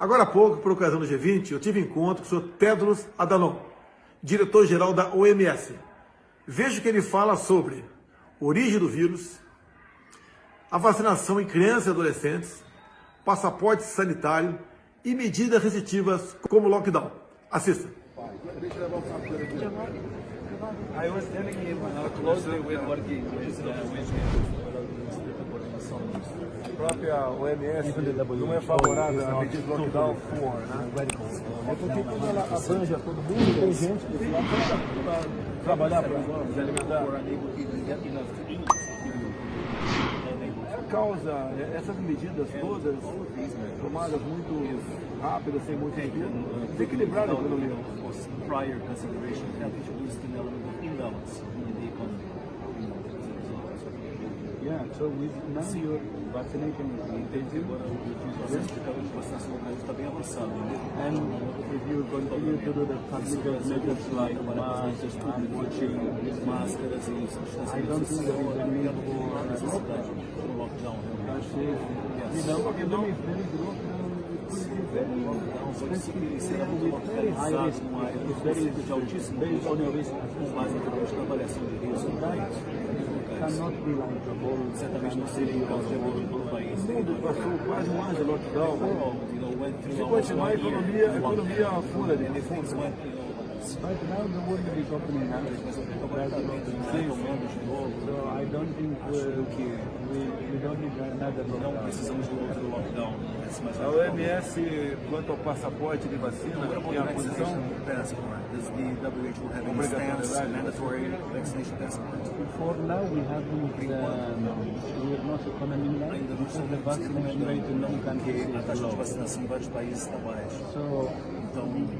Agora há pouco, por ocasião do G20, eu tive encontro com o Sr. Tedros Adhanom, diretor-geral da OMS. Veja o que ele fala sobre origem do vírus, a vacinação em crianças e adolescentes, passaporte sanitário e medidas restritivas como lockdown. Assista. I was telling him closely we're working with A própria OMS não é favorável a medida de lockdown, né? É porque quando ela abanja todo mundo, tem gente que vai para trabalhar, para se alimentar. A causa, essas medidas todas tomadas muito rápidas, sem muito sentido, desequilibraram a economia. prior consideration have introduced an element of imbalance in the economy. Yeah, so with now your vaccination is intensive, and if you continue to do the public measures like masks, hand washing, I don't think there is a need for lockdown. You know, economy is very growth. High risk, it's very based on your risk. Cannot be like the whole Certamente não seria o todo o país. O mundo passou quase um ano de lockdown. Se continuar, a economia afunda. Right now the world is opening up. So I don't think we don't need another Não lockdown. precisamos de outro lockdown. A OMS, quanto ao passaporte de vacina, tem a posição Passport. Does the WHO have any stance, mandatory vaccination passport? For now we haven't, we are not economy now because the vaccination rate in many countries A is taxa de low. vacinação em vários países está baixa. So,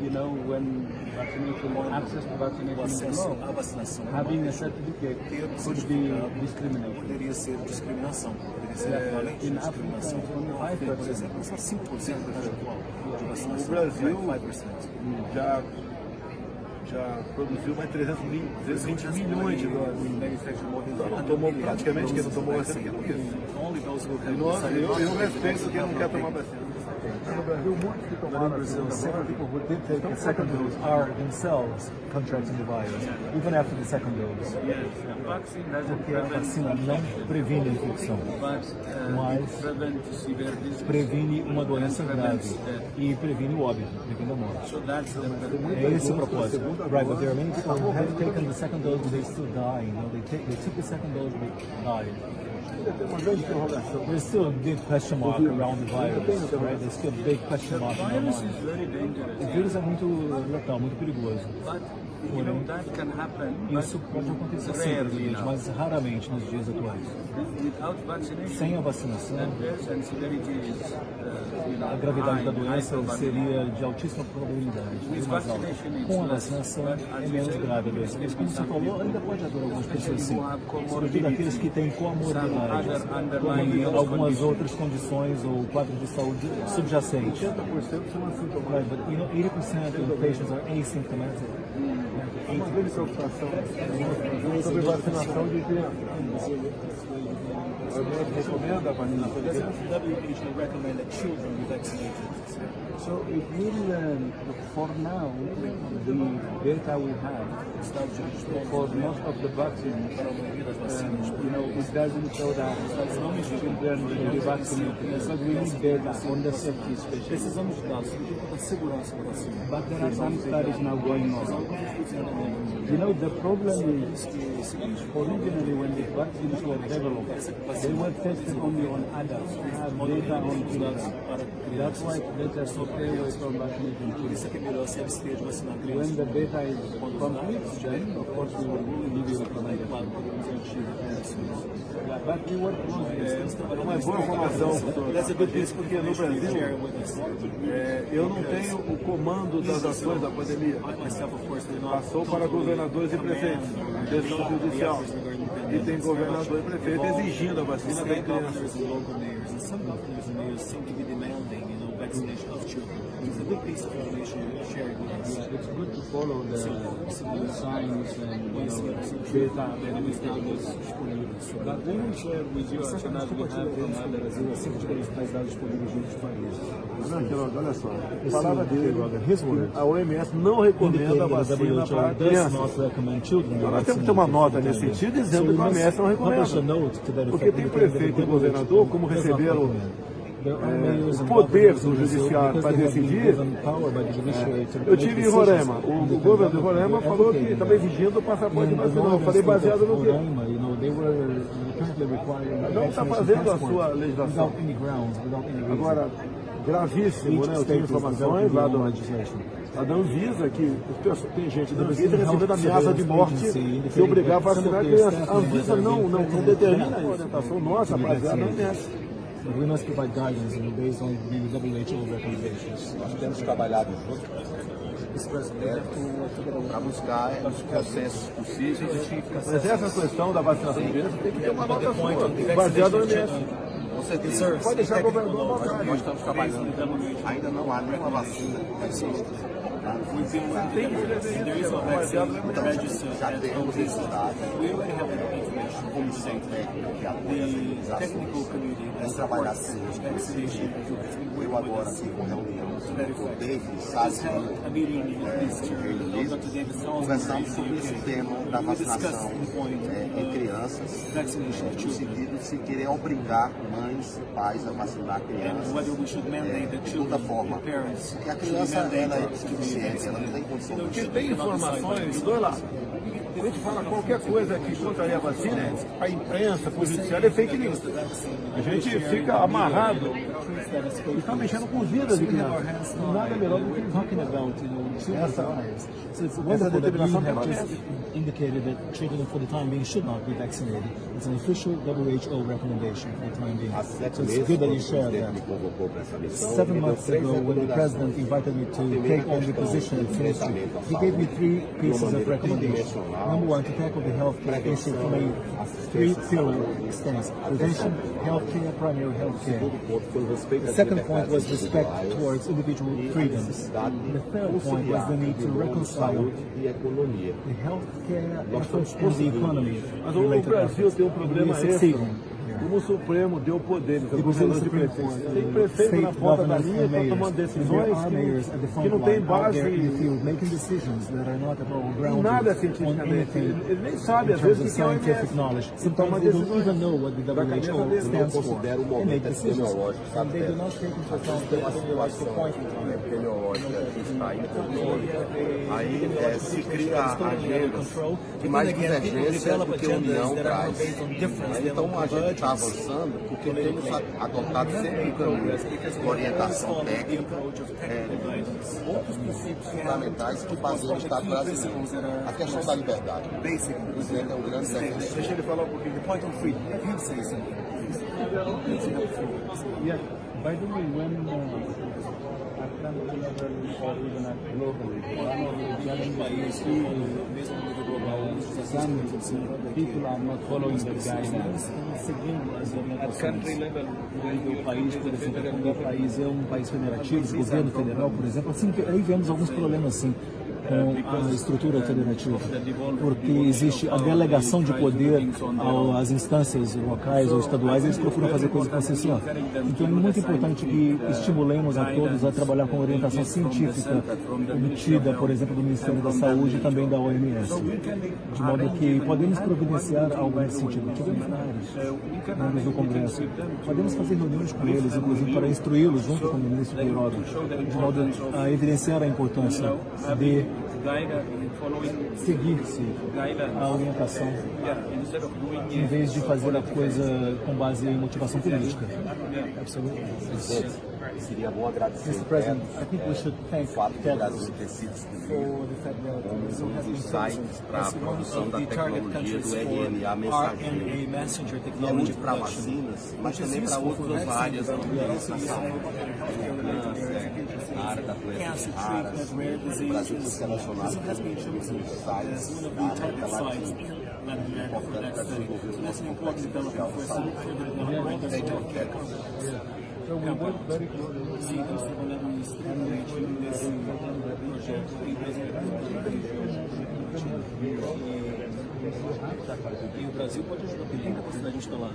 you know, when access to vaccination is Acesso low, à vacinação having a certificate could be discrimination. poderia ser discriminação. Poderia ser equivalente In à Africa, discriminação. it's only No África, por 5%. exemplo, é só 5% da taxa atual de O vacinação. Brasil 5%. já produziu mais 320 milhões de doses. Então não tomou praticamente quem não tomou vacina, que é por isso. Only those who have Eu respeito quem não quer tomar vacina. No Brasil, muitos que tomaram a Brazil, segunda several dose people who did take the second dose are themselves contracting the virus, even after the second dose. Porque a vacina não previne a infecção, mas previne uma doença grave e previne o óbito, previne a morte. É esse o propósito. Right, but there are many people who have taken the second dose and they still die. You know, they took the second dose but died. tem uma grande interrogação. There's still a big question mark around the virus, right? There's still a big question mark in our mind. O vírus é muito letal, muito perigoso. Porém, isso pode acontecer sempre, gente, mas raramente nos dias atuais. Sem a vacinação, a gravidade da doença seria de altíssima probabilidade, bem mais alta. Com a vacinação, é menos grave a doença. Mas como você falou, ainda pode haver algumas pessoas assim, sobretudo aqueles que têm comorbidades, como algumas outras condições ou quadro de saúde subjacente. 80% são assintomáticos. Right, but you know, 80% of patients are asymptomatic. Uma grande preocupação sobre vacinação de crianças. A OMS recomenda a vacinação de crianças. WHO recommend that children be vaccinated. So it will, for now, the data we have for most of the vaccines, you know, it doesn't show that children will be vaccinated. So we need data on the safety especially. Precisamos de dados sobre a segurança da vacina. But there are some studies now going on. You know, the problem is, originally when the vaccines were developed, they were tested only on adults. We have data on children. That's why let us stay away from vaccinating children. When the data is complete, then of course we will give you recommendation. But we work closely. Uma boa informação, porque no Brasil eu não tenho o comando das ações da pandemia. Passou para governadores e prefeitos, decisão judicial. E tem governador e prefeito exigindo a vacina da criança. Vaccination of children. It's a good piece of information shared with us. It's good to follow the science and data that we have disponíveis. But we will Essas compartilhadores do Brasil, assim que tivemos mais dados disponíveis de outros países. Olha só, a palavra dele, a OMS não recomenda a vacina para crianças. Nós temos que ter uma nota nesse sentido dizendo que a OMS não recomenda. Porque tem prefeito e governador, como receberam o poder do judiciário para decidir. Eu tive em Roraima, o governador de Roraima falou que estava exigindo o passaporte vacinal. Eu falei baseado no quê? Não está fazendo a sua legislação. Agora, gravíssimo, né? Eu tenho informações lá da Anvisa, que tem gente da Anvisa recebendo ameaça de morte se obrigar a vacinar a criança. A Anvisa não determina a orientação nossa, baseada na OMS. We must provide guidance based on the WHO recommendations. Nós temos trabalhado junto para buscar os consensos possíveis. Mas essa questão da vacinação de criança tem que ter uma nota sua, baseada no OMS. Com certeza. Pode deixar o governador à vontade. Nós estamos trabalhando. Ainda não há nenhuma vacina que exista. Tem que fazer isso, baseado no OMS. Já temos resultados. A comissão técnica que tem trabalhado nesse sentido. Eu agora tive uma reunião com o David Sassman, conversamos sobre esse tema da vacinação em crianças, no sentido de se querer obrigar mães e pais a vacinar crianças de toda forma. Porque a criança ela é deficiente, ela não tem condição de Porque tem informações, dois lá. A gente fala qualquer coisa que contraria a vacina, a imprensa, o judiciário é fake news. A gente fica amarrado e está mexendo com vidas de crianças. Nada melhor do que talking about, essa determinação indicated that children for the time being should not be vaccinated. It's an official WHO recommendation for the time being. So it's good that you share that. 7 months ago, when the president invited me to take on the position at ministry, he gave me 3 pieces of recommendation. Number 1, to tackle the healthcare issue from a 3-pillar stance: prevention, healthcare, primary healthcare. The second point was respect towards individual freedoms. The third point was the need to reconcile the healthcare efforts and the economy. Mas o Brasil tem um problema esse. Como o Supremo deu poder de prefeito. Tem prefeito na ponta da linha que está tomando decisões que não tem base em nada cientificamente. Ele nem sabe, às vezes, o que é o OMS. Sometimes they don't even know what the WHO stands for. They make decisions. And They do not take into account the epidemiológica que está em controle. Aí se cria agendas de mais divergência do que a União traz. Então a gente está avançando porque temos adotado sempre um caminho de orientação técnica, outros princípios fundamentais que baseiam o Estado brasileiro. A questão da liberdade. O presidente é um grande defensor. Deixa ele falar um pouquinho. The point of freedom. You say something. Yeah, by the way, when at country level or even at globally, one of the challenges is some people are not following the guidelines. At country level, O país, por exemplo, quando o país é um país federativo, o governo federal, por exemplo, assim, aí vemos alguns problemas assim com a estrutura federativa, porque existe a delegação de poder às instâncias locais ou estaduais, eles procuram fazer coisas concessionárias. Então é muito importante que estimulemos a todos a trabalhar com orientação científica obtida, por exemplo, do Ministério da Saúde e também da OMS, de modo que podemos providenciar algo nesse sentido. Tivemos membros do Congresso, podemos fazer reuniões com eles, inclusive para instruí-los junto com o ministro Queiroga, de modo a evidenciar a importância de seguir-se a orientação em vez de fazer a coisa com base em motivação política. Seria bom agradecer Mr. President, I think we should thank o fato de o Brasil Tedros ter sido escolhido for the fact that Brazil has como um been dos chosen sites para a as one produção of da the target tecnologia countries do for RNA mensageiro. RNA messenger E é technology muito para production. vacinas, mas Which is também para useful for outras vaccine áreas da development, also educação. useful A área da doença cancer raras. treatment, rare O Brasil foi diseases. selecionado Brazil has been como um chosen dos as sites one of da the América target sites Latina. in Latin America for that study. So that's an important development for further development as well. so we work very closely. Estamos trabalhando extremamente nesse projeto. E o Brasil pode ajudar, porque tem capacidade instalada.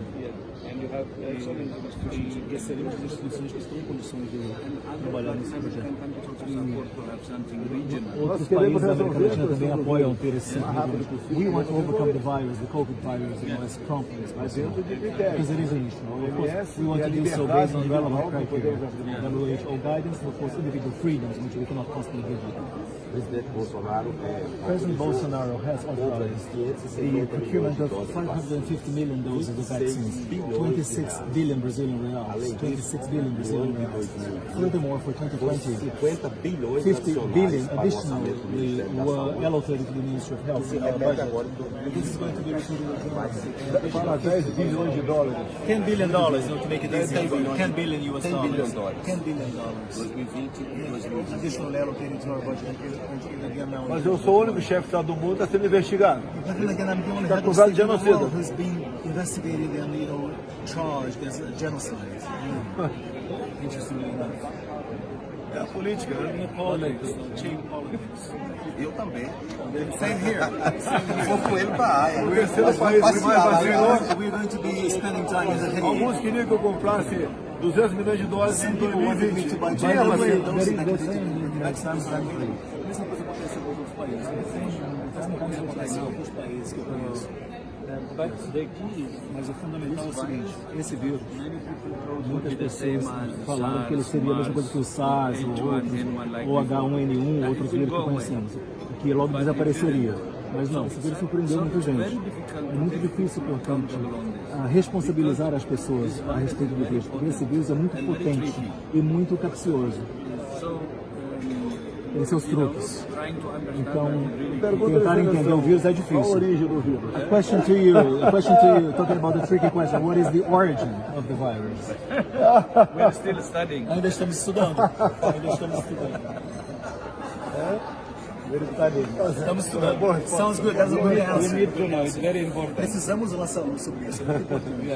E excelentes instituições que estão em condições de trabalhar nesse projeto. Outros países da América Latina também apoiam ter esse sentido. We want to overcome the virus, the COVID virus, as promptly as possible. Because it is an issue. Of course, we want to do so based on relevant criteria. WHO guidance, of course, individual freedoms, which we cannot possibly give you. President Bolsonaro has authorized the procurement of 550 million doses of vaccines, 26 billion Brazilian reals, 26 billion Brazilian reals. Furthermore, for 2020, 50 billion additionally were allocated to the Ministry of Health in our budget. And this is going to be repeated. Para 10 bilhões de dólares. $10 billion, to make it easy. $10 billion US dollars. $10 billion. 2020 Additionally allocated to our budget. Mas eu sou o único chefe de Estado do mundo a ser investigado. Está acusado de genocídio. Who's being investigated and charged as a genocide. Interestingly enough. É a política, né? Eu também. Same here. Vou com ele para a Haia. O terceiro país que mais vacinou. We're going to be spending time in the Hague. Alguns queriam que eu comprasse 200 milhões de dólares em People wanted me to 2020. buy Tinha vacina. Mas o fundamental é o seguinte, esse vírus, muitas pessoas falaram que ele seria a mesma coisa que o SARS, ou H1N1, outros vírus que conhecemos, que logo desapareceria. Mas não, esse vírus surpreendeu muita gente. É muito difícil, portanto, responsabilizar as pessoas a respeito do vírus, porque esse vírus é muito potente e muito capcioso. Tem seus truques. Então, tentar entender o vírus é difícil. Qual a origem do vírus? A question to you, talking about the tricky question, what is the origin of the virus? We're still studying. Ainda estamos estudando. Estamos estudando. Sounds good, that's a good answer. We need to know, it's very important. Precisamos lançar luz sobre isso. É muito importante.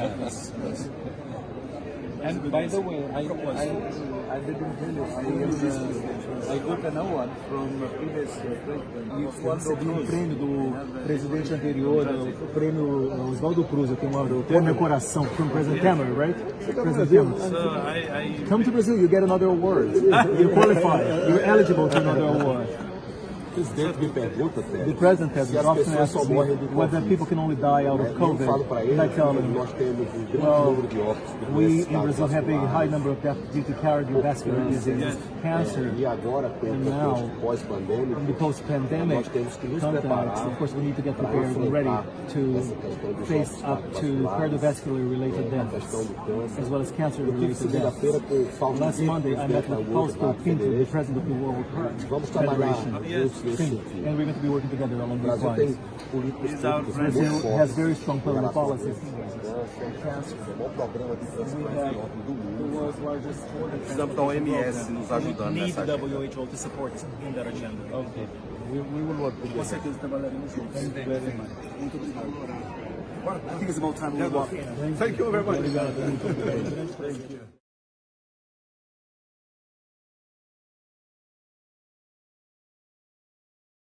And by the way, I didn't tell you, I got an award from the previous president. Recebi um prêmio do presidente anterior, o prêmio Oswaldo Cruz, eu tenho uma condecoração from President Temer, right? President Temer. So Come to Brazil, you get another award. You qualify, you're eligible to another award. O presidente me pergunta, The president has often asked me whether people can only die out of eu COVID. falo para ele And I tell que him, nós temos um grande well, número de óbitos por we doenças in Brazil have a high number of deaths due to cardiovascular disease, cancer, E agora, com o and now, contexto pós-pandêmico, in the post-pandemic nós temos que nos context, preparar of course we need to get para prepared and ready enfrentar to essa questão dos face óbitos up to cardiovasculares, cardiovascular-related a deaths, questão do câncer. as well as Eu tive cancer-related segunda-feira deaths. com o Fausto Last Pinto, Monday, I met presidente da with World Fausto Heart Pinto, the Federation. president of the World Heart Vamos trabalhar Federation. juntos nesse Sim, sentido. and we're going to be working together along O these Brasil lines. tem políticas públicas Brazil muito has fortes very strong em public relação a policies. câncer, o maior programa de transplante do mundo. Precisamos da OMS nos ajudando Need nessa the agenda. WHO to support in that agenda. okay. We will work with Com certeza trabalharemos juntos. Muito obrigado. I think it's about time we walk in. Thank you very much. Obrigado.